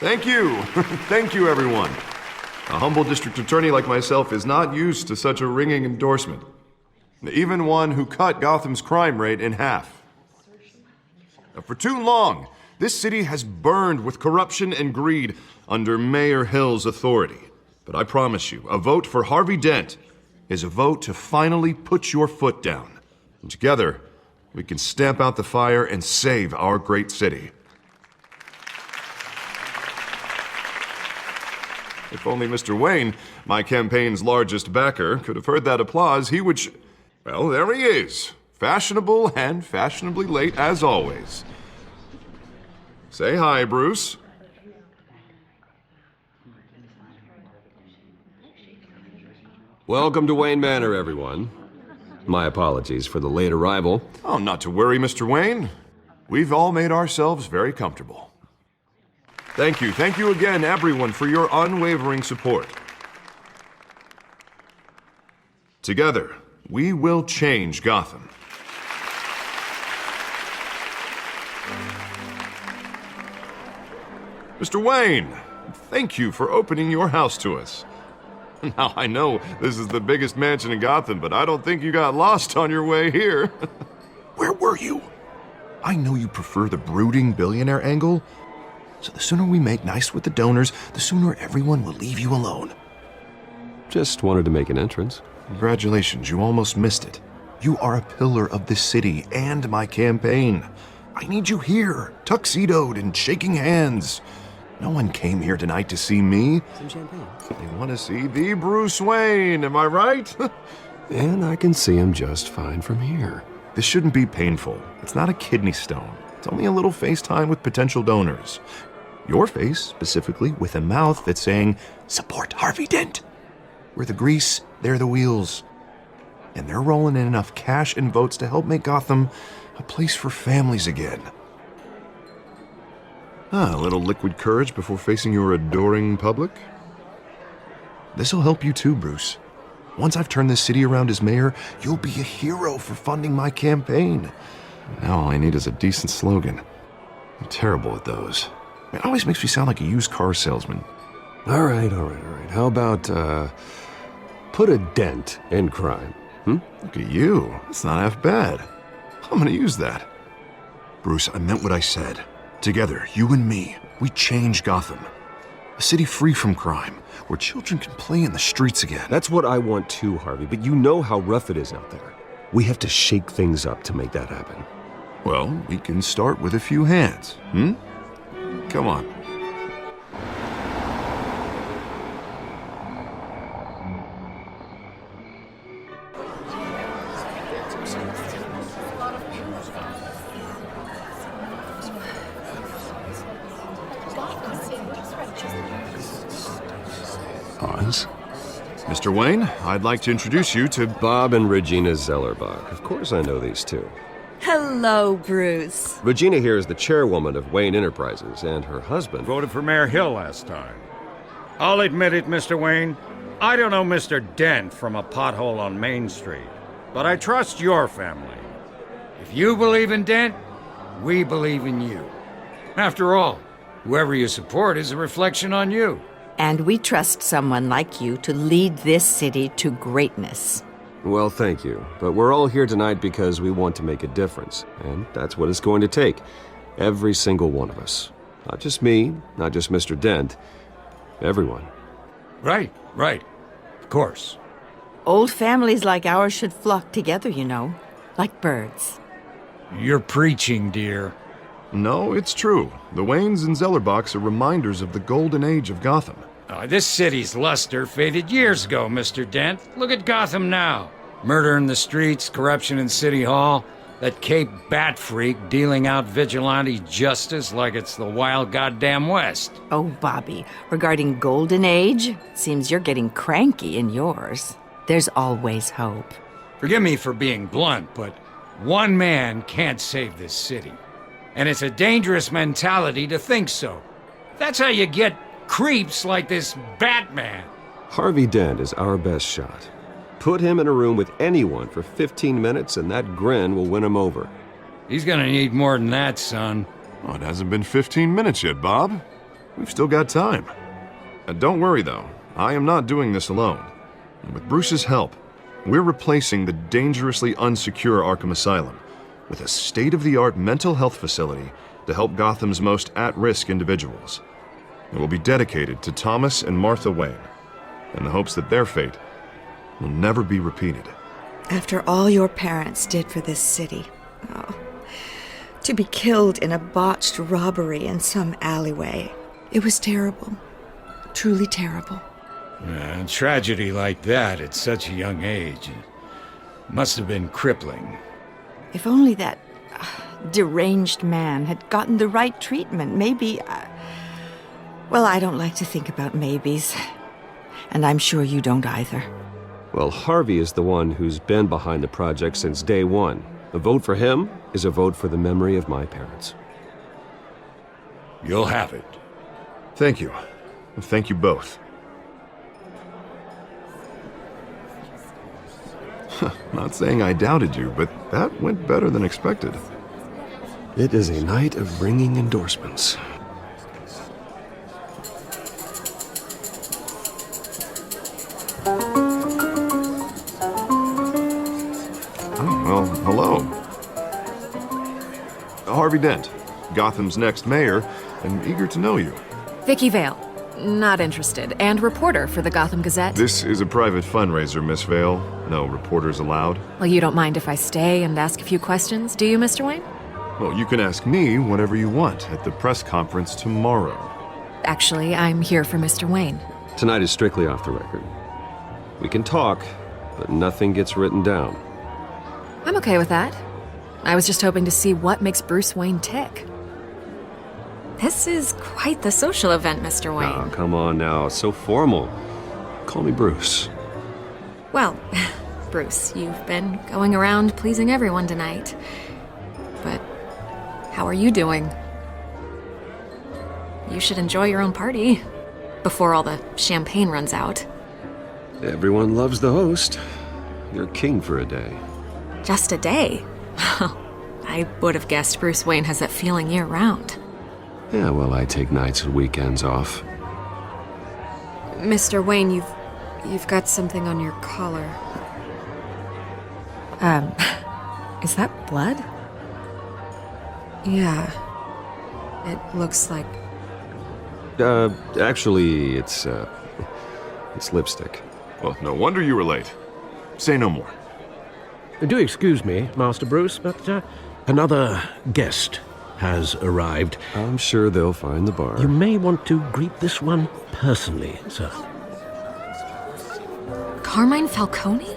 Thank you. Thank you, everyone. A humble district attorney like myself is not used to such a ringing endorsement. Even one who cut Gotham's crime rate in half. For too long, this city has burned with corruption and greed under Mayor Hill's authority. But I promise you, a vote for Harvey Dent is a vote to finally put your foot down. And together, we can stamp out the fire and save our great city. If only Mr. Wayne, my campaign's largest backer, could have heard that applause, he would Well, there he is. Fashionable and fashionably late as always. Say hi, Bruce. Welcome to Wayne Manor, everyone. My apologies for the late arrival. Oh, not to worry, Mr. Wayne. We've all made ourselves very comfortable. Thank you again, everyone, for your unwavering support. Together, we will change Gotham. Mr. Wayne, thank you for opening your house to us. Now, I know this is the biggest mansion in Gotham, but I don't think you got lost on your way here. Where were you? I know you prefer the brooding billionaire angle, so the sooner we make nice with the donors, the sooner everyone will leave you alone. Just wanted to make an entrance. Congratulations, you almost missed it. You are a pillar of this city and my campaign. I need you here, tuxedoed and shaking hands. No one came here tonight to see me. Some champagne. They want to see the Bruce Wayne, am I right? And I can see him just fine from here. This shouldn't be painful. It's not a kidney stone. It's only a little FaceTime with potential donors. Your face, specifically, with a mouth that's saying, support Harvey Dent. We're the grease, they're the wheels. And they're rolling in enough cash and votes to help make Gotham a place for families again. A little liquid courage before facing your adoring public. This'll help you too, Bruce. Once I've turned this city around as mayor, you'll be a hero for funding my campaign. Now all I need is a decent slogan. I'm terrible at those. It always makes me sound like a used car salesman. All right. How about, put a dent in crime? Look at you. That's not half bad. I'm gonna use that. Bruce, I meant what I said. Together, you and me, we change Gotham. A city free from crime, where children can play in the streets again. That's what I want too, Harvey, but you know how rough it is out there. We have to shake things up to make that happen. Well, we can start with a few hands, Come on. Oz? Mr. Wayne, I'd like to introduce you to Bob and Regina Zellerbach. Of course I know these two. Hello, Bruce. Regina here is the chairwoman of Wayne Enterprises, and her husband... Voted for Mayor Hill last time. I'll admit it, Mr. Wayne. I don't know Mr. Dent from a pothole on Main Street, but I trust your family. If you believe in Dent, we believe in you. After all, whoever you support is a reflection on you. And we trust someone like you to lead this city to greatness. Well, thank you. But we're all here tonight because we want to make a difference. And that's what it's going to take. Every single one of us. Not just me, not just Mr. Dent. Everyone. Right. Of course. Old families like ours should flock together, you know, like birds. You're preaching, dear. No, it's true. The Waynes and Zellerbachs are reminders of the golden age of Gotham. This city's luster faded years ago, Mr. Dent. Look at Gotham now. Murder in the streets, corruption in City Hall, that Cape Bat freak dealing out vigilante justice like it's the wild goddamn West. Oh, Bobby, regarding Golden Age, seems you're getting cranky in yours. There's always hope. Forgive me for being blunt, but one man can't save this city. And it's a dangerous mentality to think so. That's how you get creeps like this Batman. Harvey Dent is our best shot. Put him in a room with anyone for 15 minutes and that grin will win him over. He's gonna need more than that, son. Oh, it hasn't been 15 minutes yet, Bob. we've still got time. And don't worry, though. I am not doing this alone. And with Bruce's help, we're replacing the dangerously unsecure Arkham Asylum with a state-of-the-art mental health facility to help Gotham's most at-risk individuals. It will be dedicated to Thomas and Martha Wayne, in the hopes that their fate will never be repeated. After all your parents did for this city, oh, to be killed in a botched robbery in some alleyway, it was terrible. Truly terrible. A tragedy like that at such a young age must have been crippling. If only that deranged man had gotten the right treatment, maybe... well, I don't like to think about maybes. And I'm sure you don't either. Well, Harvey is the one who's been behind the project since day one. A vote for him is a vote for the memory of my parents. You'll have it. Thank you. Thank you both. Not saying I doubted you, but that went better than expected. It is a night of ringing endorsements. Oh, well, hello. Harvey Dent, Gotham's next mayor, and eager to know you. Vicky Vale. Not interested. And reporter for the Gotham Gazette. This is a private fundraiser, Miss Vale. No reporters allowed. Well, you don't mind if I stay and ask a few questions, do you, Mr. Wayne? Well, you can ask me whatever you want at the press conference tomorrow. Actually, I'm here for Mr. Wayne. Tonight is strictly off the record. We can talk, but nothing gets written down. I'm okay with that. I was just hoping to see what makes Bruce Wayne tick. This is quite the social event, Mr. Wayne. Oh, come on now. It's so formal. Call me Bruce. Well, Bruce, you've been going around pleasing everyone tonight. But how are you doing? You should enjoy your own party before all the champagne runs out. Everyone loves the host. You're king for a day. Just a day? I would have guessed Bruce Wayne has that feeling year-round. Yeah, well, I take nights and weekends off. Mr. Wayne, you've got something on your collar. Is that blood? Yeah. It looks like... Actually, it's lipstick. Well, no wonder you were late. Say no more. Do excuse me, Master Bruce, but another guest has arrived. I'm sure they'll find the bar. You may want to greet this one personally, sir. Carmine Falcone?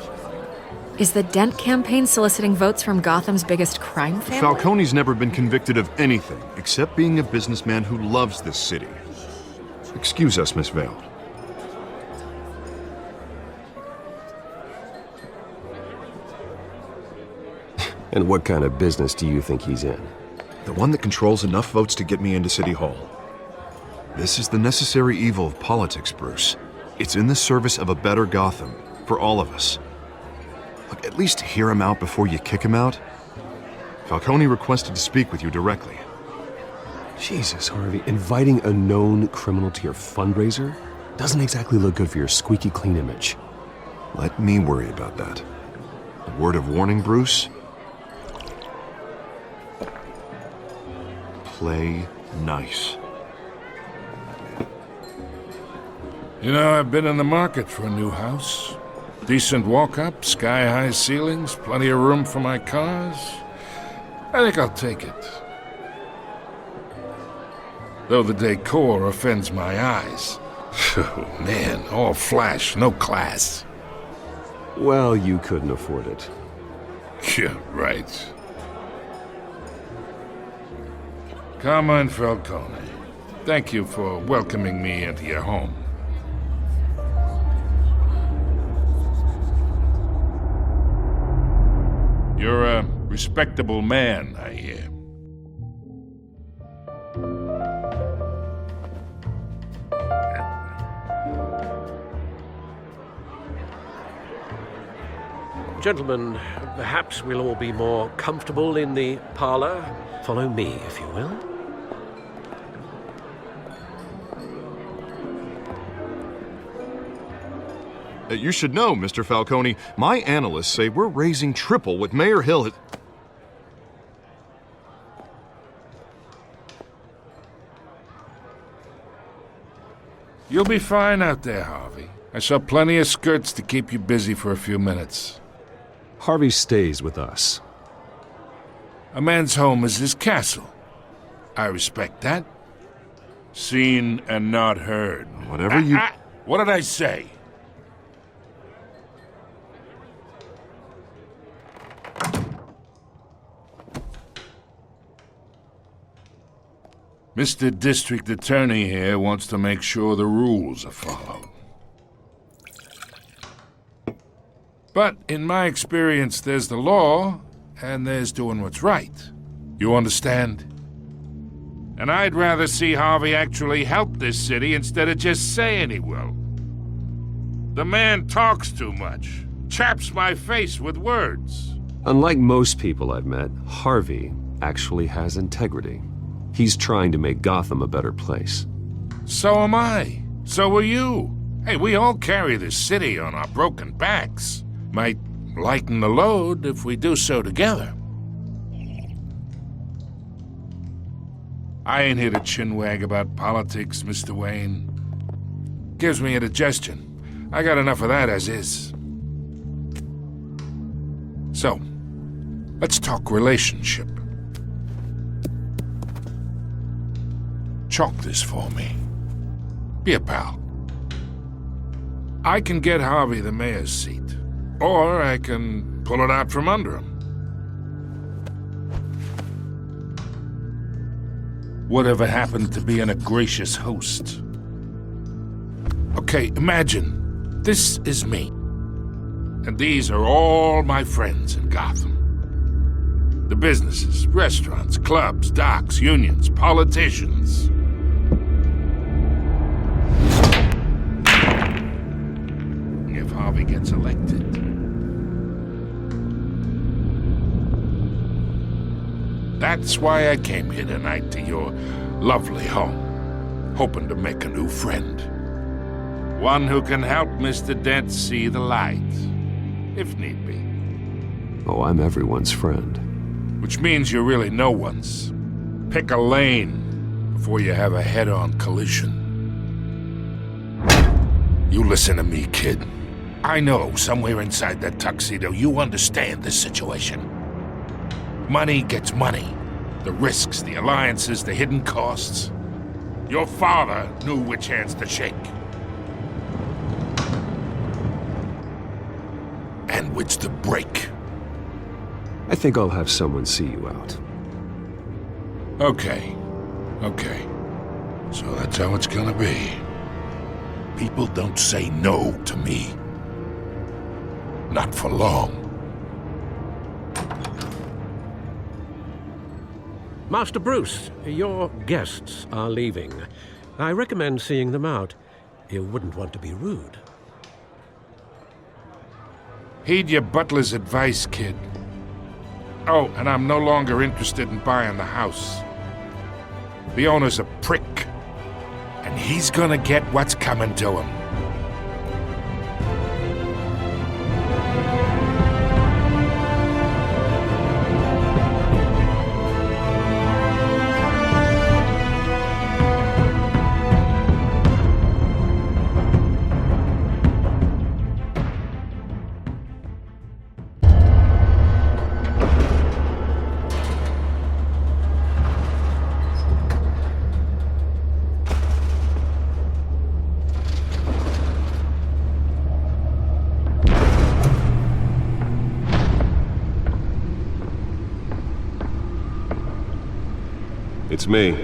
Is the Dent campaign soliciting votes from Gotham's biggest crime family? Falcone's never been convicted of anything except being a businessman who loves this city. Excuse us, Miss Vale. And what kind of business do you think he's in? The one that controls enough votes to get me into City Hall. This is the necessary evil of politics, Bruce. It's in the service of a better Gotham, for all of us. Look, at least hear him out before you kick him out. Falcone requested to speak with you directly. Jesus, Harvey, inviting a known criminal to your fundraiser doesn't exactly look good for your squeaky clean image. Let me worry about that. A word of warning, Bruce? Play nice. You know, I've been in the market for a new house. Decent walk-up, sky-high ceilings, plenty of room for my cars. I think I'll take it. Though the decor offends my eyes. Oh, man, all flash, no class. Well, you couldn't afford it. Yeah, right. Carmine Falcone, thank you for welcoming me into your home. You're a respectable man, I hear. Gentlemen, perhaps we'll all be more comfortable in the parlor. Follow me, if you will. You should know, Mr. Falcone, my analysts say we're raising triple what Mayor Hill had... You'll be fine out there, Harvey. I saw plenty of skirts to keep you busy for a few minutes. Harvey stays with us. A man's home is his castle. I respect that. Seen and not heard. Whatever you... What did I say? Mr. District Attorney here wants to make sure the rules are followed. But in my experience, there's the law, and there's doing what's right. You understand? And I'd rather see Harvey actually help this city instead of just saying he will. The man talks too much, chaps my face with words. Unlike most people I've met, Harvey actually has integrity. He's trying to make Gotham a better place. So am I. So are you. Hey, we all carry this city on our broken backs. Might lighten the load if we do so together. I ain't here to chinwag about politics, Mr. Wayne. Gives me indigestion. I got enough of that as is. So, let's talk relationship. Chalk this for me. Be a pal. I can get Harvey the mayor's seat, or I can pull it out from under him. Whatever happened to being a gracious host? Okay, imagine, this is me. And these are all my friends in Gotham. The businesses, restaurants, clubs, docks, unions, politicians. If Harvey gets elected, that's why I came here tonight to your lovely home, hoping to make a new friend. One who can help Mr. Dent see the light, if need be. Oh, I'm everyone's friend. Which means you're really no one's. Pick a lane before you have a head-on collision. You listen to me, kid. I know somewhere inside that tuxedo you understand this situation. Money gets money. The risks, the alliances, the hidden costs. Your father knew which hands to shake. And which to break. I think I'll have someone see you out. Okay. So that's how it's gonna be. People don't say no to me. Not for long. Master Bruce, your guests are leaving. I recommend seeing them out. You wouldn't want to be rude. Heed your butler's advice, kid. Oh, and I'm no longer interested in buying the house. The owner's a prick, and he's gonna get what's coming to him. It's me.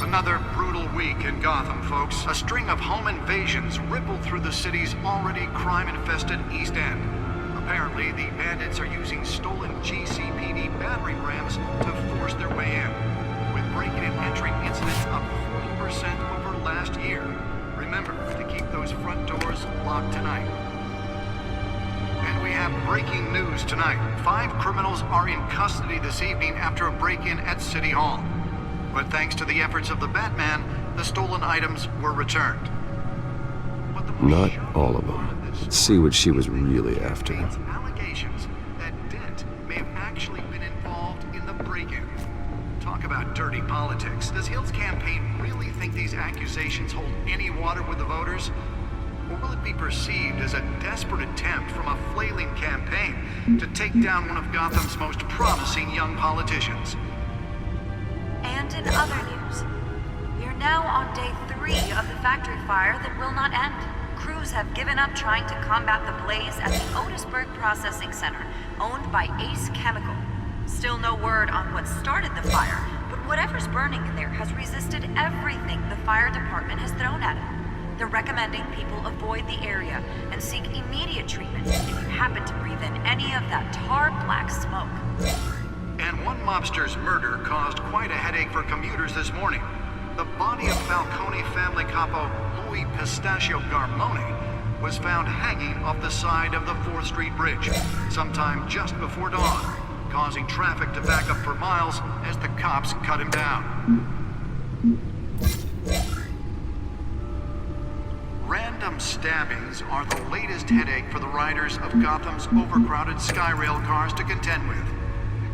Another brutal week week in Gotham, folks. A string of home invasions rippled through the city's already crime-infested East End. Apparently, the bandits are using stolen GCPD battering rams to force their way in, with break-in and entry incidents up 40% over last year. Remember to keep those front doors locked tonight. And we have breaking news tonight. 5 criminals are in custody this evening after a break-in at City Hall. But thanks to the efforts of the Batman, the stolen items were returned. Not all of them. Let's see what she was really after. Allegations that Dent may have actually been involved in the break-in. Talk about dirty politics. Does Hill's campaign really think these accusations hold any water with the voters? Or will it be perceived as a desperate attempt from a flailing campaign to take down one of Gotham's most promising young politicians? And in other news, we are now on day 3 of the factory fire that will not end. Crews have given up trying to combat the blaze at the Otisburg Processing Center, owned by Ace Chemical. Still no word on what started the fire, but whatever's burning in there has resisted everything the fire department has thrown at it. They're recommending people avoid the area and seek immediate treatment if you happen to breathe in any of that tar black smoke. And one mobster's murder caused quite a headache for commuters this morning. The body of Falcone family capo Louis Pistachio Garmone was found hanging off the side of the 4th Street Bridge sometime just before dawn, causing traffic to back up for miles as the cops cut him down. Random stabbings are the latest headache for the riders of Gotham's overcrowded Skyrail cars to contend with.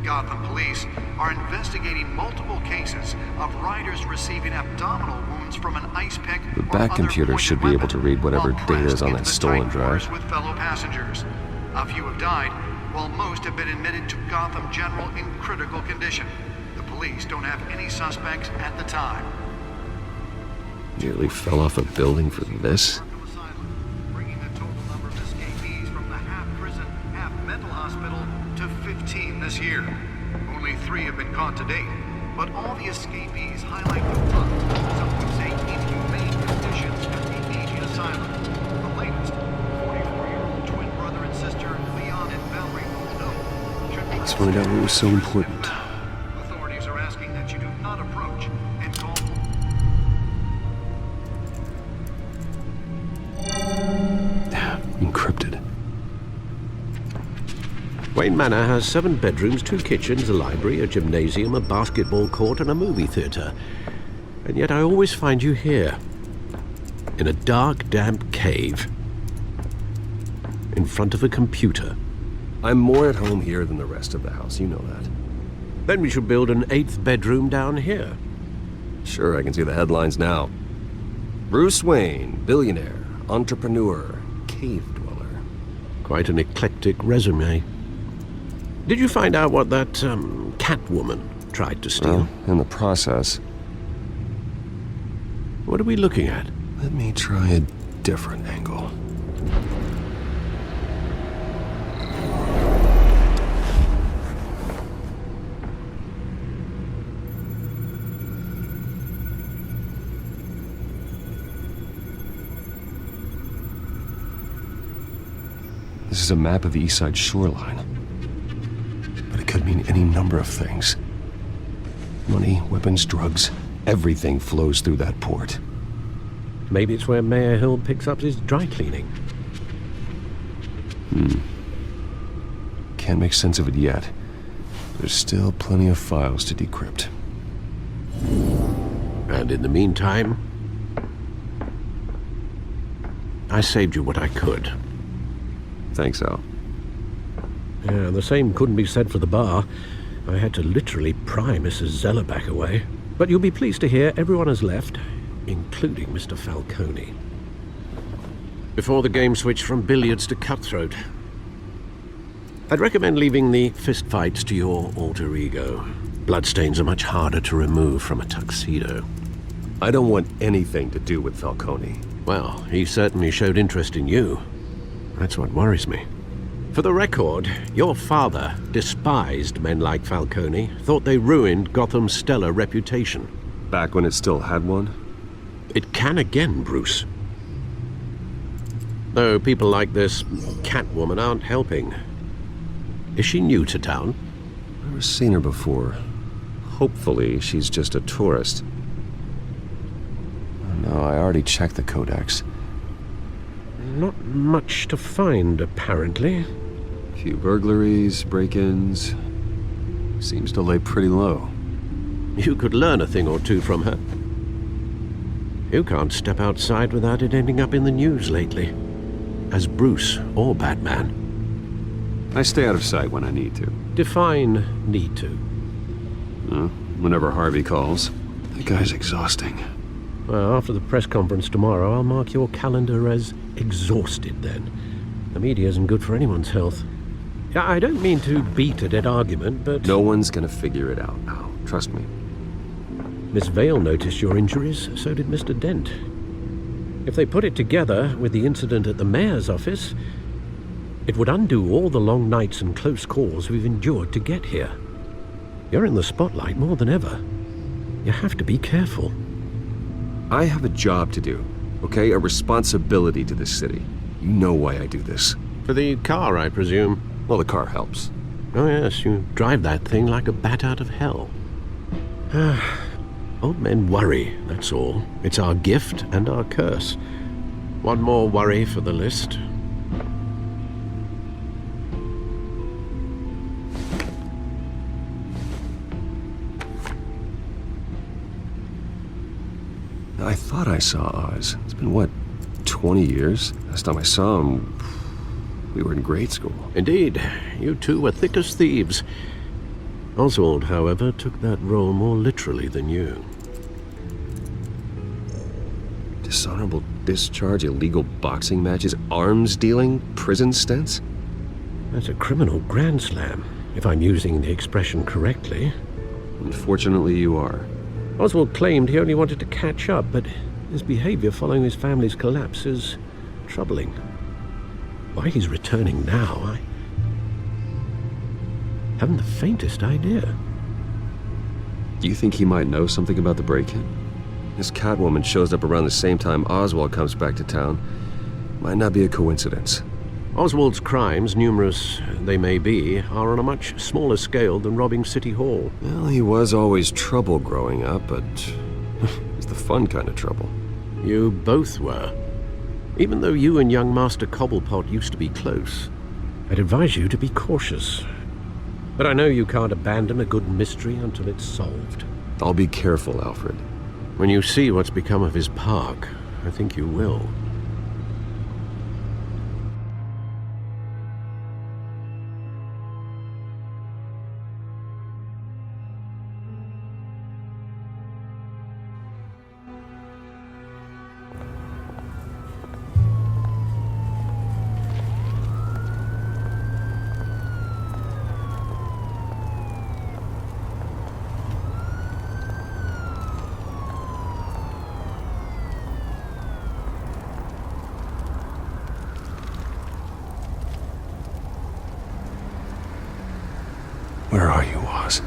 Gotham police are investigating multiple cases of riders receiving abdominal wounds from an ice pick. The back computer should be able to read whatever data is on that stolen drive. With fellow passengers. A few have died, while most have been admitted to Gotham General in critical condition. The police don't have any suspects at the time. Nearly fell off a building for this? Bringing the total number of escapees from the half-prison, half-mental hospital to 15 this year. Only 3 have been caught to date, but all the escapees highlight the brunt, some would say inhumane conditions at the aging asylum. The latest, 44-year-old twin brother and sister Leon and Valerie Moldo should be... Let's find out what was so important. Authorities are asking that you do not approach and call... Encrypted. Wayne Manor has 7 bedrooms, 2 kitchens, a library, a gymnasium, a basketball court, and a movie theater. And yet I always find you here, in a dark, damp cave, in front of a computer. I'm more at home here than the rest of the house, you know that. Then we should build an 8th bedroom down here. Sure, I can see the headlines now. Bruce Wayne, billionaire, entrepreneur, cave dweller. Quite an eclectic resume. Did you find out what that, Catwoman tried to steal? Well, in the process. What are we looking at? Let me try a different angle. This is a map of the East Side shoreline. But it could mean any number of things. Money, weapons, drugs, everything flows through that port. Maybe it's where Mayor Hill picks up his dry cleaning. Can't make sense of it yet. There's still plenty of files to decrypt. And in the meantime, I saved you what I could. Thanks, Al. Yeah, the same couldn't be said for the bar. I had to literally pry Mrs. Zellerback away. But you'll be pleased to hear everyone has left, including Mr. Falcone. Before the game switched from billiards to cutthroat. I'd recommend leaving the fistfights to your alter ego. Bloodstains are much harder to remove from a tuxedo. I don't want anything to do with Falcone. Well, he certainly showed interest in you. That's what worries me. For the record, your father despised men like Falcone, thought they ruined Gotham's stellar reputation. Back when it still had one? It can again, Bruce. Though people like this Catwoman aren't helping. Is she new to town? Never seen her before. Hopefully, she's just a tourist. No, I already checked the codex. Not much to find, apparently. Few burglaries, break-ins. Seems to lay pretty low. You could learn a thing or two from her. You can't step outside without it ending up in the news lately. As Bruce or Batman. I stay out of sight when I need to. Define need to. Whenever Harvey calls. That guy's exhausting. Well, after the press conference tomorrow, I'll mark your calendar as exhausted then. The media isn't good for anyone's health. I don't mean to beat a dead argument, but... No one's gonna figure it out now. Trust me. Miss Vale noticed your injuries, so did Mr. Dent. If they put it together with the incident at the mayor's office, it would undo all the long nights and close calls we've endured to get here. You're in the spotlight more than ever. You have to be careful. I have a job to do, okay? A responsibility to this city. You know why I do this. For the car, I presume. Well, the car helps. Oh yes, you drive that thing like a bat out of hell. Old men worry, that's all. It's our gift and our curse. One more worry for the list. I thought I saw Oz. It's been, what, 20 years? Last time I saw him, we were in grade school. Indeed, you two were thick as thieves. Oswald, however, took that role more literally than you. Dishonorable discharge, illegal boxing matches, arms dealing, prison stints? That's a criminal grand slam, if I'm using the expression correctly. Unfortunately, you are. Oswald claimed he only wanted to catch up, but his behavior following his family's collapse is troubling. Why he's returning now, I haven't the faintest idea. Do you think he might know something about the break-in? This Catwoman shows up around the same time Oswald comes back to town. Might not be a coincidence. Oswald's crimes, numerous they may be, are on a much smaller scale than robbing City Hall. Well, he was always trouble growing up, but it's the fun kind of trouble. You both were. Even though you and young Master Cobblepot used to be close, I'd advise you to be cautious. But I know you can't abandon a good mystery until it's solved. I'll be careful, Alfred. When you see what's become of his park, I think you will. Where are you, Oz?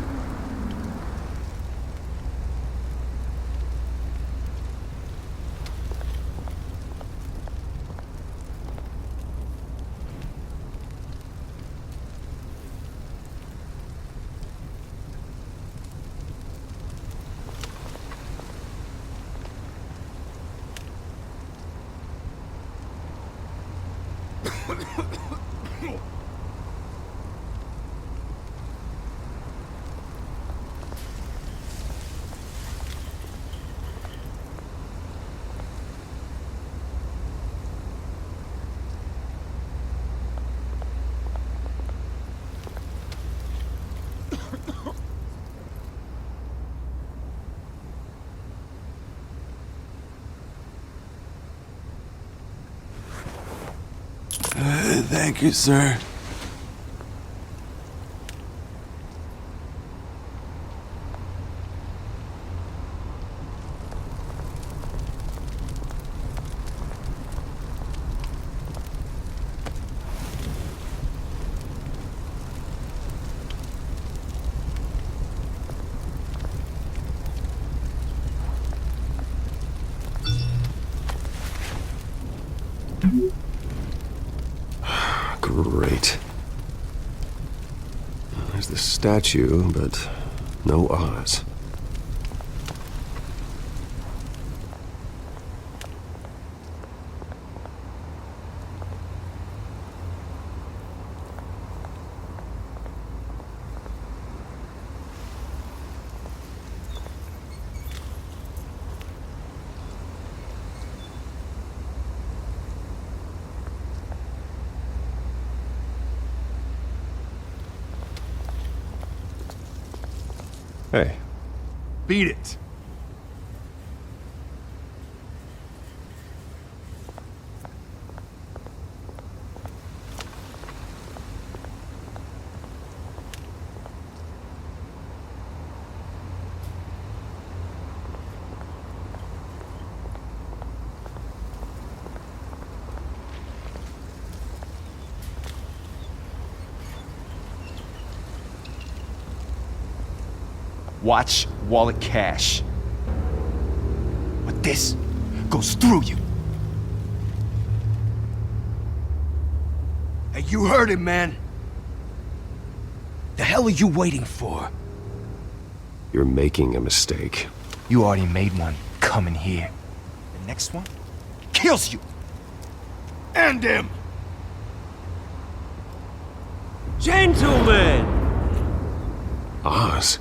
Thank you, sir. Great. There's the statue, but no Oz. Hey. Beat it. Watch wallet cash. But this goes through you. Hey, you heard it, man. The hell are you waiting for? You're making a mistake. You already made one coming here. The next one kills you. And him. Gentlemen! Oz?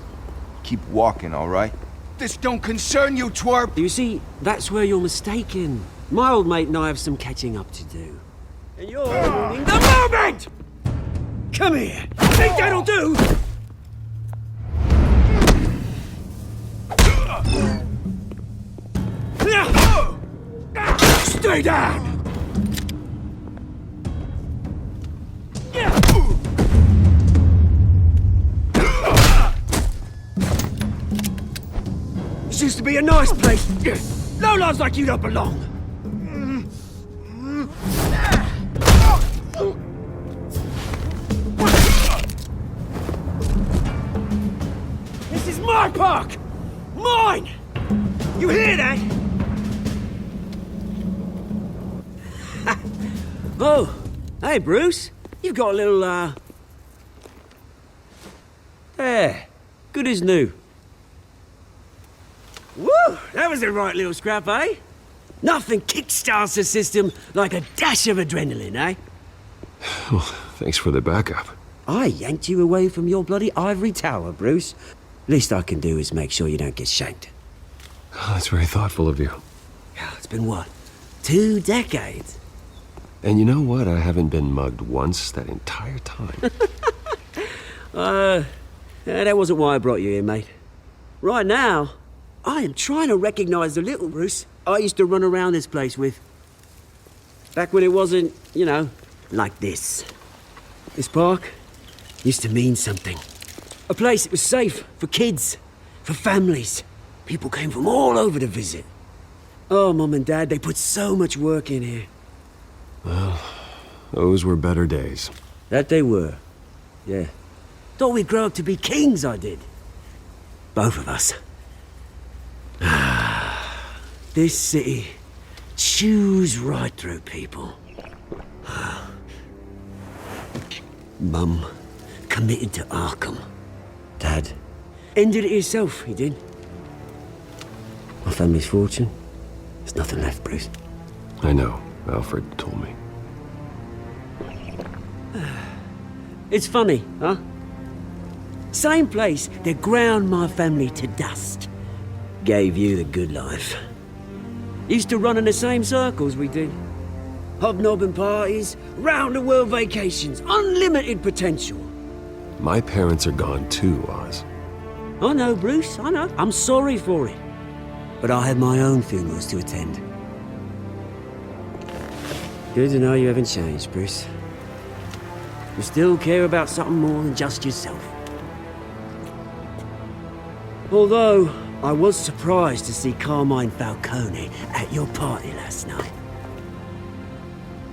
Keep walking, all right? This don't concern you, twerp! You see, that's where you're mistaken. My old mate and I have some catching up to do. And you're ruining the moment! Come here! Think that'll do? Stay down! This used to be a nice place. No lives like you don't belong. This is my park! Mine! You hear that? Oh, hey Bruce. You've got a little, There. Good as new. Woo! That was a right little scrap, eh? Nothing kickstarts the system like a dash of adrenaline, eh? Well, thanks for the backup. I yanked you away from your bloody ivory tower, Bruce. Least I can do is make sure you don't get shanked. Oh, that's very thoughtful of you. It's been what? 2 decades? And you know what? I haven't been mugged once that entire time. That wasn't why I brought you here, mate. Right now, I am trying to recognize the little Bruce I used to run around this place with. Back when it wasn't, you know, like this. This park used to mean something. A place that was safe for kids, for families. People came from all over to visit. Oh, Mum and Dad, they put so much work in here. Well, those were better days. That they were. Yeah. Thought we'd grow up to be kings, I did. Both of us. This city chews right through people. Mum committed to Arkham. Dad ended it himself, he did. My family's fortune, there's nothing left, Bruce. I know. Alfred told me. It's funny, huh? Same place that ground my family to dust. Gave you the good life. Used to run in the same circles we did. Hobnobbing parties, round-the-world vacations, unlimited potential. My parents are gone too, Oz. I know, Bruce, I know. I'm sorry for it. But I had my own funerals to attend. Good to know you haven't changed, Bruce. You still care about something more than just yourself. Although, I was surprised to see Carmine Falcone at your party last night.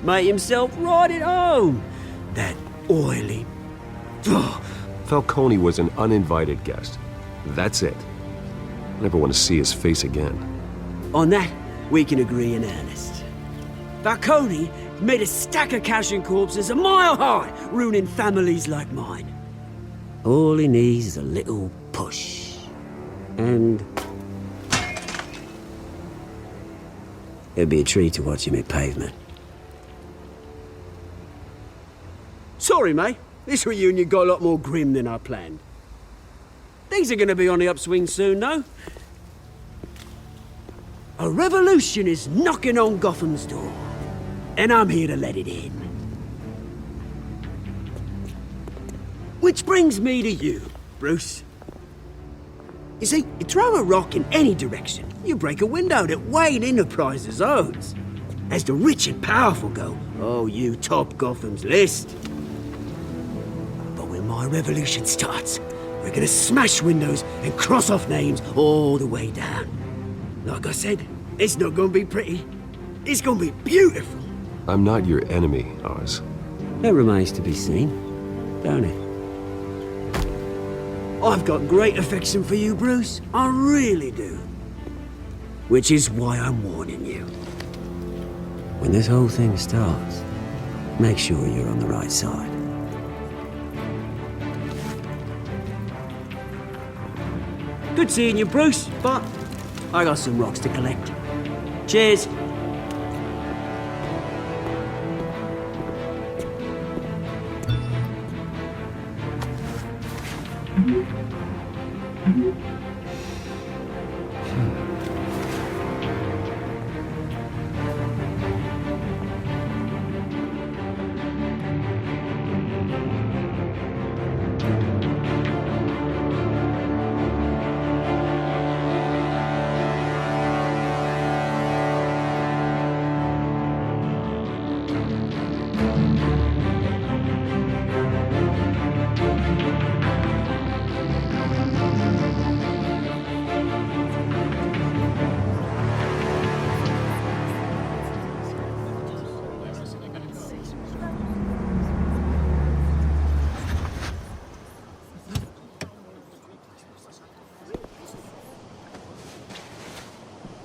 Made himself right at home. That oily... Falcone was an uninvited guest. That's it. I never want to see his face again. On that, we can agree in earnest. Falcone made a stack of cash and corpses a mile high, ruining families like mine. All he needs is a little push. And it'd be a treat to watch him hit pavement. Sorry, mate. This reunion got a lot more grim than I planned. Things are gonna be on the upswing soon, though. A revolution is knocking on Gotham's door, and I'm here to let it in. Which brings me to you, Bruce. You see, you throw a rock in any direction, you break a window that Wayne Enterprises owns. As the rich and powerful go, oh, you top Gotham's list. But when my revolution starts, we're gonna smash windows and cross off names all the way down. Like I said, it's not gonna be pretty. It's gonna be beautiful. I'm not your enemy, Oz. That remains to be seen, don't it? I've got great affection for you, Bruce. I really do. Which is why I'm warning you. When this whole thing starts, make sure you're on the right side. Good seeing you, Bruce, but I got some rocks to collect. Cheers.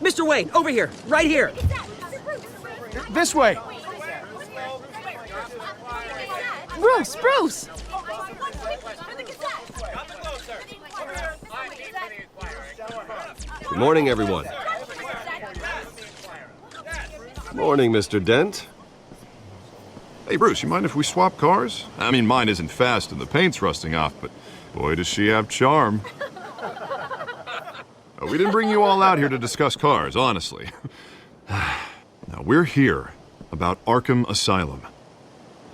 Mr. Wayne, over here, right here. This way. Bruce! Good morning, everyone. Morning, Mr. Dent. Hey, Bruce, you mind if we swap cars? I mean, mine isn't fast and the paint's rusting off, but boy, does she have charm. We didn't bring you all out here to discuss cars, honestly. Now, we're here about Arkham Asylum.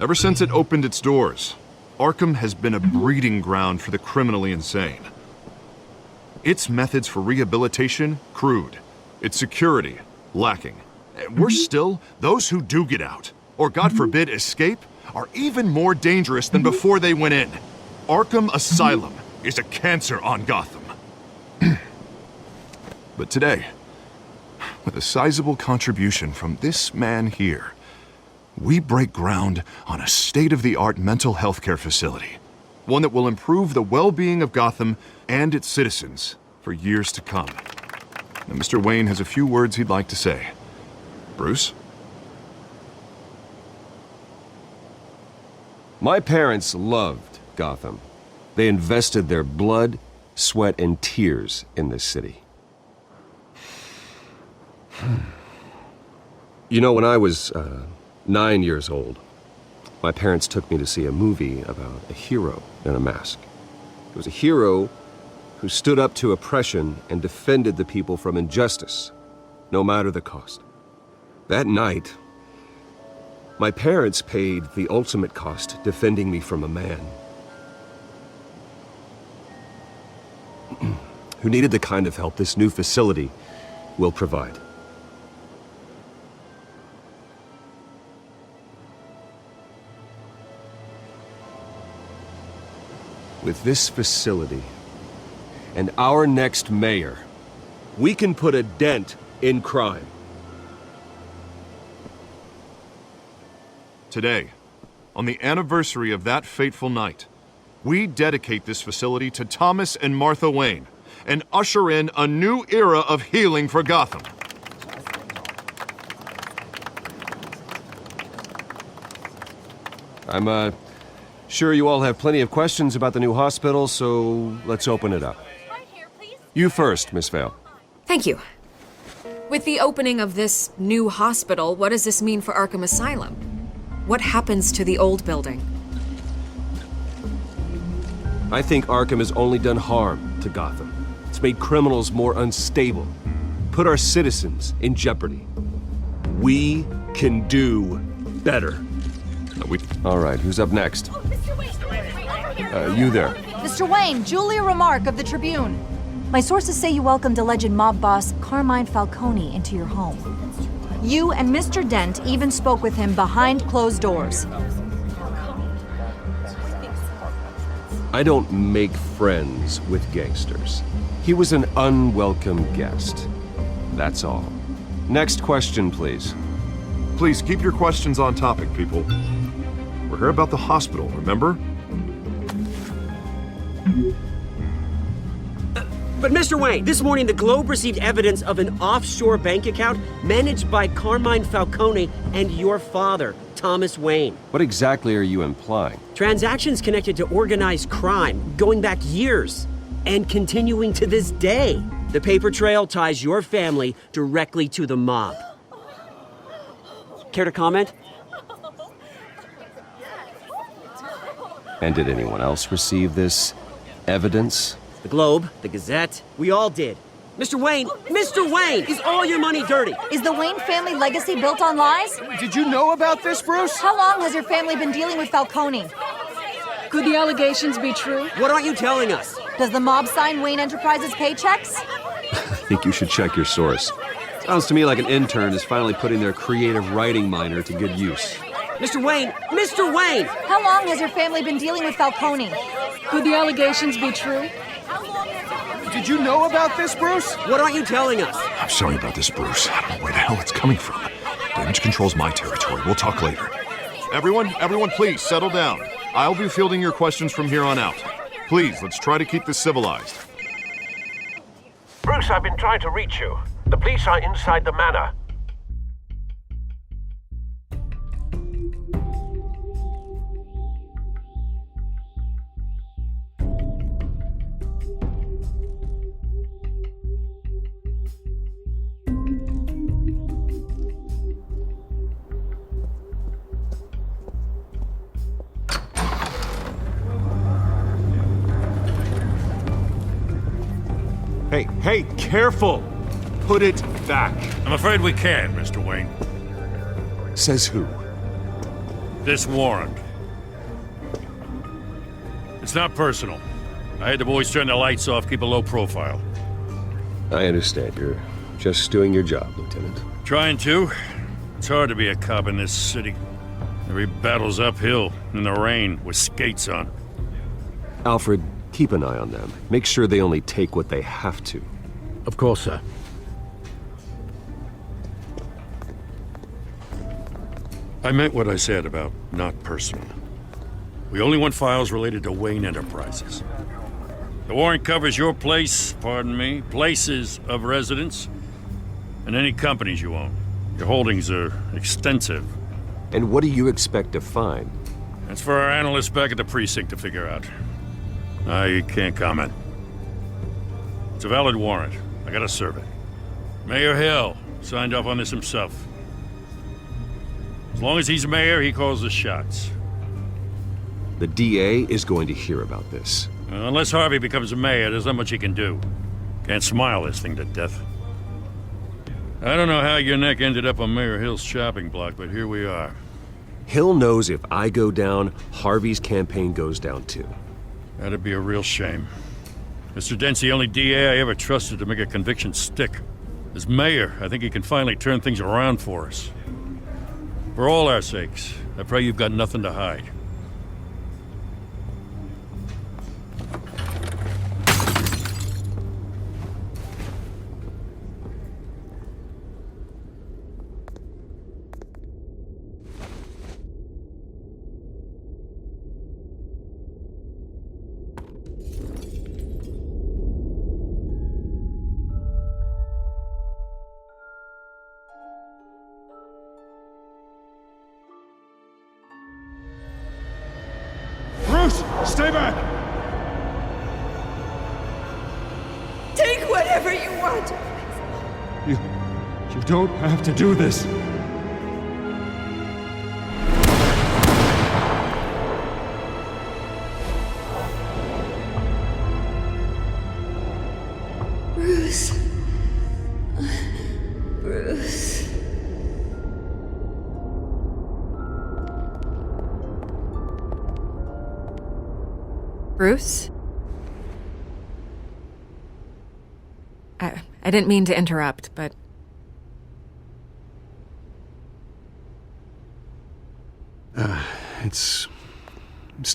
Ever since it opened its doors, Arkham has been a breeding ground for the criminally insane. Its methods for rehabilitation, crude. Its security, lacking. Worse still, those who do get out, or God forbid escape, are even more dangerous than before they went in. Arkham Asylum is a cancer on Gotham. But today, with a sizable contribution from this man here, we break ground on a state-of-the-art mental health care facility. One that will improve the well-being of Gotham and its citizens for years to come. Now, Mr. Wayne has a few words he'd like to say. Bruce? My parents loved Gotham. They invested their blood, sweat, and tears in this city. You know, when I was 9 years old, my parents took me to see a movie about a hero in a mask. It was a hero who stood up to oppression and defended the people from injustice, no matter the cost. That night, my parents paid the ultimate cost defending me from a man who needed the kind of help this new facility will provide. With this facility and our next mayor, we can put a dent in crime. Today, on the anniversary of that fateful night, we dedicate this facility to Thomas and Martha Wayne and usher in a new era of healing for Gotham. I'm sure you all have plenty of questions about the new hospital, so let's open it up. You first, Miss Vale. Thank you. With the opening of this new hospital, what does this mean for Arkham Asylum? What happens to the old building? I think Arkham has only done harm to Gotham. It's made criminals more unstable, put our citizens in jeopardy. We can do better. All right, who's up next? You there. Mr. Wayne, Julia Remark of the Tribune. My sources say you welcomed alleged mob boss Carmine Falcone into your home. You and Mr. Dent even spoke with him behind closed doors. I don't make friends with gangsters. He was an unwelcome guest. That's all. Next question, please. Please keep your questions on topic, people. We're here about the hospital, remember? But Mr. Wayne, this morning the Globe received evidence of an offshore bank account managed by Carmine Falcone and your father, Thomas Wayne. What exactly are you implying? Transactions connected to organized crime, going back years, and continuing to this day. The paper trail ties your family directly to the mob. Care to comment? And did anyone else receive this evidence? The Globe, the Gazette, we all did. Mr. Wayne, is all your money dirty? Is the Wayne family legacy built on lies? Did you know about this, Bruce? How long has your family been dealing with Falcone? Could the allegations be true? What aren't you telling us? Does the mob sign Wayne Enterprises paychecks? I think you should check your source. Sounds to me like an intern is finally putting their creative writing minor to good use. Mr. Wayne! How long has your family been dealing with Falcone? Could the allegations be true? Did you know about this, Bruce? What aren't you telling us? I'm sorry about this, Bruce. I don't know where the hell it's coming from. Damage control's my territory. We'll talk later. Everyone, please settle down. I'll be fielding your questions from here on out. Please, let's try to keep this civilized. Bruce, I've been trying to reach you. The police are inside the manor. Hey, careful! Put it back. I'm afraid we can't, Mr. Wayne. Says who? This warrant. It's not personal. I had the boys turn the lights off, keep a low profile. I understand. You're just doing your job, Lieutenant. Trying to. It's hard to be a cop in this city. Every battle's uphill, in the rain, with skates on. Alfred, keep an eye on them. Make sure they only take what they have to. Of course, sir. I meant what I said about not personal. We only want files related to Wayne Enterprises. The warrant covers your place, pardon me, places of residence, and any companies you own. Your holdings are extensive. And what do you expect to find? That's for our analysts back at the precinct to figure out. I can't comment. It's a valid warrant. I gotta serve it. Mayor Hill signed off on this himself. As long as he's mayor, he calls the shots. The DA is going to hear about this. Unless Harvey becomes mayor, there's not much he can do. Can't smile this thing to death. I don't know how your neck ended up on Mayor Hill's shopping block, but here we are. Hill knows if I go down, Harvey's campaign goes down too. That'd be a real shame. Mr. Dent's the only DA I ever trusted to make a conviction stick. As mayor, I think he can finally turn things around for us. For all our sakes, I pray you've got nothing to hide. Bruce, stay back! Take whatever you want. You don't have to do this. Bruce. Bruce. Bruce? I didn't mean to interrupt, but... It's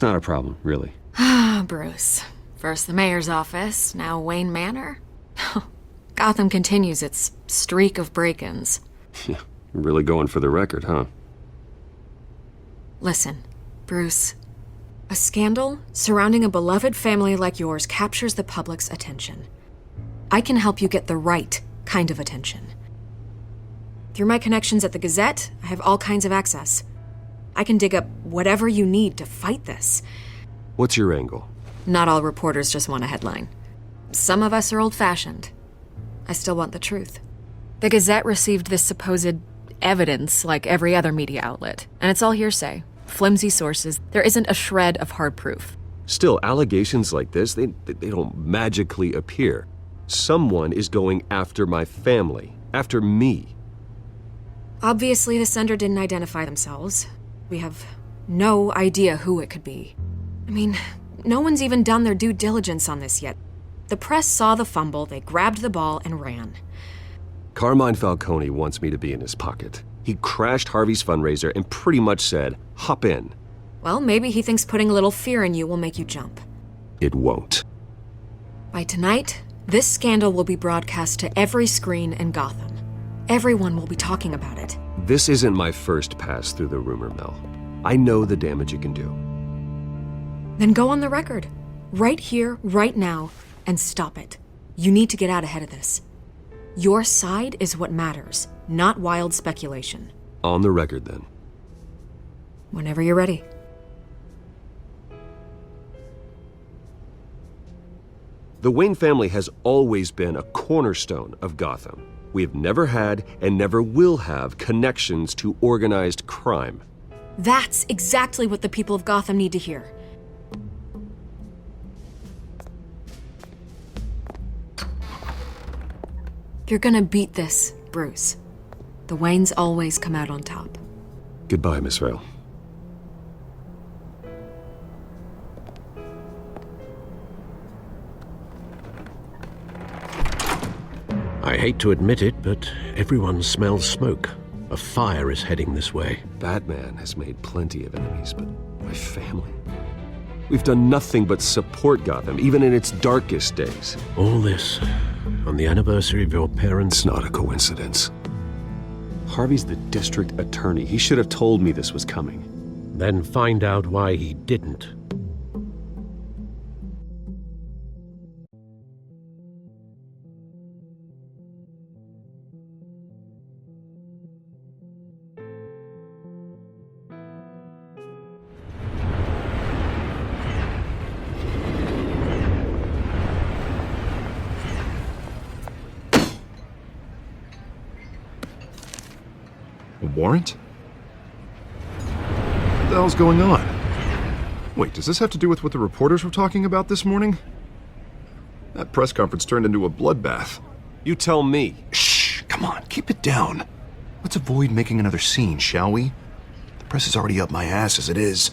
not a problem, really. Bruce. First the mayor's office, now Wayne Manor. Gotham continues its streak of break-ins. Yeah, you're really going for the record, huh? Listen, Bruce. A scandal surrounding a beloved family like yours captures the public's attention. I can help you get the right kind of attention. Through my connections at the Gazette, I have all kinds of access. I can dig up whatever you need to fight this. What's your angle? Not all reporters just want a headline. Some of us are old-fashioned. I still want the truth. The Gazette received this supposed evidence like every other media outlet, and it's all hearsay. Flimsy sources. There isn't a shred of hard proof. Still, allegations like this, they don't magically appear. Someone is going after my family, after me. Obviously, the sender didn't identify themselves. We have no idea who it could be. I mean, no one's even done their due diligence on this yet. The press saw the fumble, they grabbed the ball and ran. Carmine Falcone wants me to be in his pocket. He crashed Harvey's fundraiser and pretty much said, hop in. Well, maybe he thinks putting a little fear in you will make you jump. It won't. By tonight, this scandal will be broadcast to every screen in Gotham. Everyone will be talking about it. This isn't my first pass through the rumor mill. I know the damage it can do. Then go on the record. Right here, right now, and stop it. You need to get out ahead of this. Your side is what matters, not wild speculation. On the record, then. Whenever you're ready. The Wayne family has always been a cornerstone of Gotham. We have never had and never will have connections to organized crime. That's exactly what the people of Gotham need to hear. You're gonna beat this, Bruce. The Waynes always come out on top. Goodbye, Miss Vale. I hate to admit it, but everyone smells smoke. A fire is heading this way. Batman has made plenty of enemies, but my family? We've done nothing but support Gotham, even in its darkest days. All this on the anniversary of your parents'... It's not a coincidence. Harvey's the district attorney. He should have told me this was coming. Then find out why he didn't. A warrant? What the hell's going on? Wait, does this have to do with what the reporters were talking about this morning? That press conference turned into a bloodbath. You tell me. Shh, come on, keep it down. Let's avoid making another scene, shall we? The press is already up my ass as it is.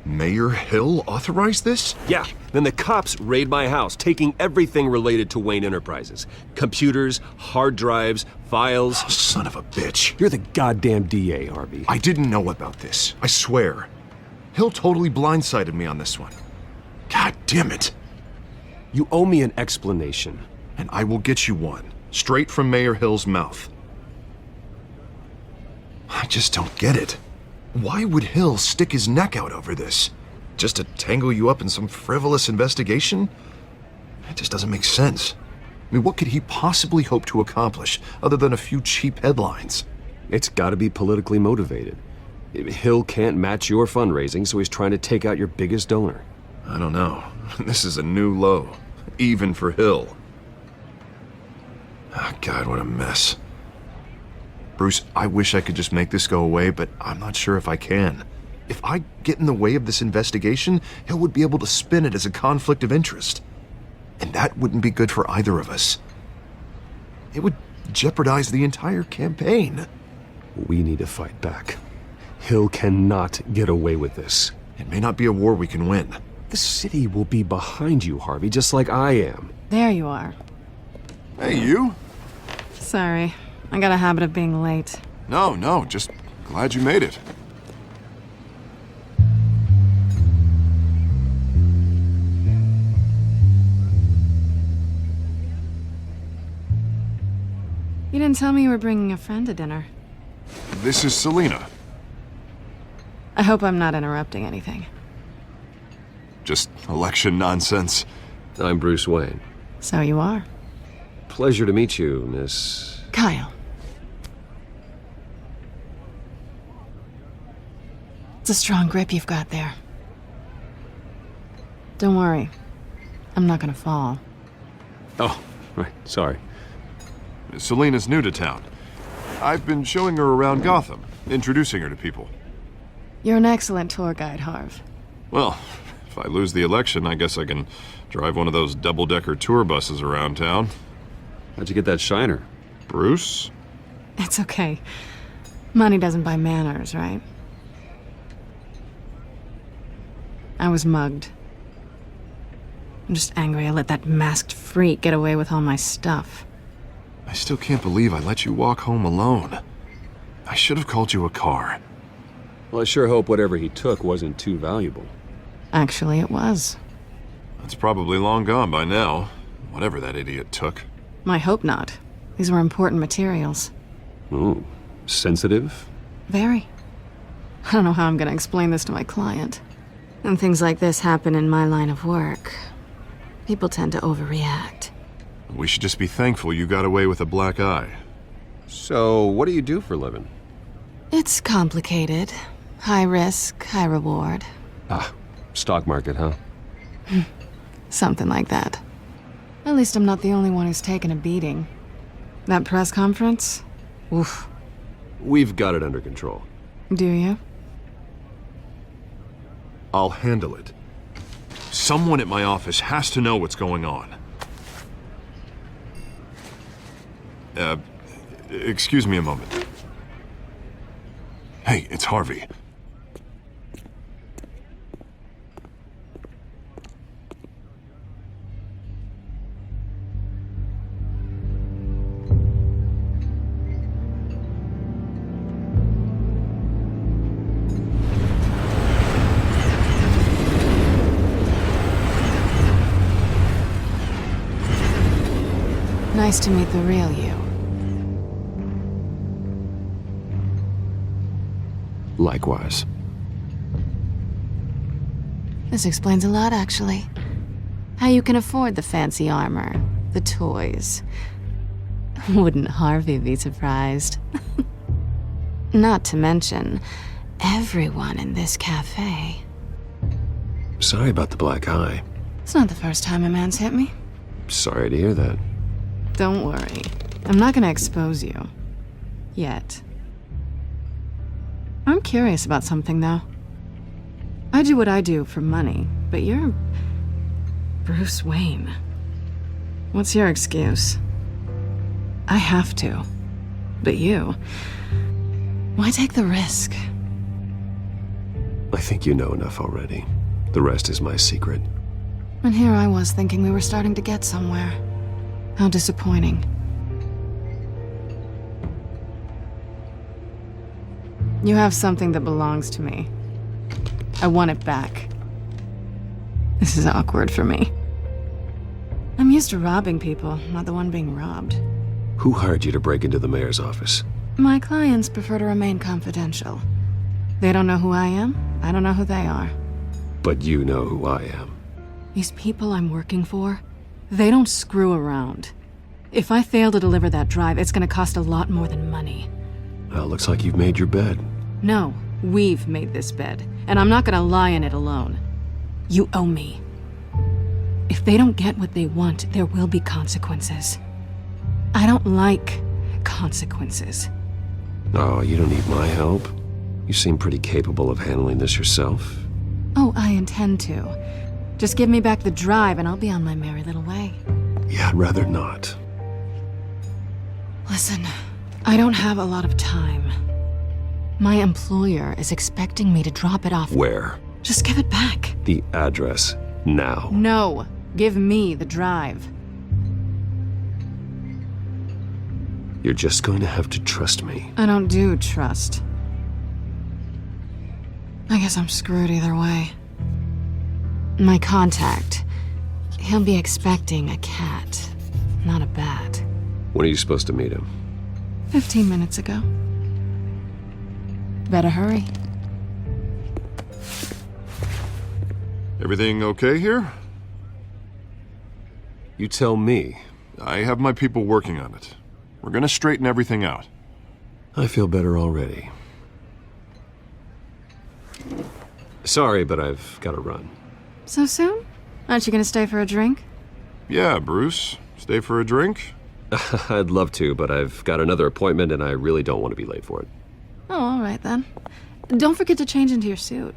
Mayor Hill authorized this? Yeah, then the cops raid my house, taking everything related to Wayne Enterprises. Computers, hard drives, files. Oh, son of a bitch. You're the goddamn DA, Harvey. I didn't know about this, I swear. Hill totally blindsided me on this one. God damn it. You owe me an explanation. And I will get you one, straight from Mayor Hill's mouth. I just don't get it. Why would Hill stick his neck out over this? Just to tangle you up in some frivolous investigation? It just doesn't make sense. I mean, what could he possibly hope to accomplish other than a few cheap headlines? It's gotta be politically motivated. Hill can't match your fundraising, so he's trying to take out your biggest donor. I don't know. This is a new low. Even for Hill. Oh, God, what a mess. Bruce, I wish I could just make this go away, but I'm not sure if I can. If I get in the way of this investigation, Hill would be able to spin it as a conflict of interest. And that wouldn't be good for either of us. It would jeopardize the entire campaign. We need to fight back. Hill cannot get away with this. It may not be a war we can win. The city will be behind you, Harvey, just like I am. There you are. Hey, you? Sorry. I got a habit of being late. No, just glad you made it. You didn't tell me you were bringing a friend to dinner. This is Selena. I hope I'm not interrupting anything. Just election nonsense. I'm Bruce Wayne. So you are. Pleasure to meet you, Miss... Kyle. It's a strong grip you've got there. Don't worry. I'm not gonna fall. Oh, right, sorry. Selena's new to town. I've been showing her around Gotham, introducing her to people. You're an excellent tour guide, Harv. Well, if I lose the election, I guess I can drive one of those double-decker tour buses around town. How'd you get that shiner? Bruce? It's okay. Money doesn't buy manners, right? I was mugged. I'm just angry I let that masked freak get away with all my stuff. I still can't believe I let you walk home alone. I should have called you a car. Well, I sure hope whatever he took wasn't too valuable. Actually, it was. It's probably long gone by now, whatever that idiot took. I hope not. These were important materials. Ooh, sensitive? Very. I don't know how I'm gonna explain this to my client. When things like this happen in my line of work, people tend to overreact. We should just be thankful you got away with a black eye. So, what do you do for a living? It's complicated. High risk, high reward. Ah, stock market, huh? Something like that. At least I'm not the only one who's taken a beating. That press conference? Oof. We've got it under control. Do you? I'll handle it. Someone at my office has to know what's going on. Excuse me a moment. Hey, it's Harvey. Nice to meet the real you. Likewise. This explains a lot, actually. How you can afford the fancy armor, the toys. Wouldn't Harvey be surprised? Not to mention, everyone in this cafe. Sorry about the black eye. It's not the first time a man's hit me. Sorry to hear that. Don't worry. I'm not gonna expose you. Yet. I'm curious about something, though. I do what I do for money, but you're... Bruce Wayne. What's your excuse? I have to. But you... Why take the risk? I think you know enough already. The rest is my secret. And here I was thinking we were starting to get somewhere. How disappointing. You have something that belongs to me. I want it back. This is awkward for me. I'm used to robbing people, not the one being robbed. Who hired you to break into the mayor's office? My clients prefer to remain confidential. They don't know who I am, I don't know who they are. But you know who I am. These people I'm working for, they don't screw around. If I fail to deliver that drive, it's gonna cost a lot more than money. Well, looks like you've made your bed. No, We've made this bed, and I'm not gonna lie in it alone. You owe me. If they don't get what they want, there will be consequences. I don't like consequences. Oh, you don't need my help. You seem pretty capable of handling this yourself. Oh, I intend to. Just give me back the drive and I'll be on my merry little way. Yeah, I'd rather not. Listen, I don't have a lot of time. My employer is expecting me to drop it off. Where? Just give it back. The address, now. No, give me the drive. You're just going to have to trust me. I don't do trust. I guess I'm screwed either way. My contact, he'll be expecting a cat, not a bat. When are you supposed to meet him? 15 minutes ago. Better hurry. Everything okay here? You tell me. I have my people working on it. We're gonna straighten everything out. I feel better already. Sorry, but I've got to run. So soon? Aren't you gonna stay for a drink? Yeah, Bruce. Stay for a drink? I'd love to, but I've got another appointment and I really don't want to be late for it. Oh, all right then. Don't forget to change into your suit.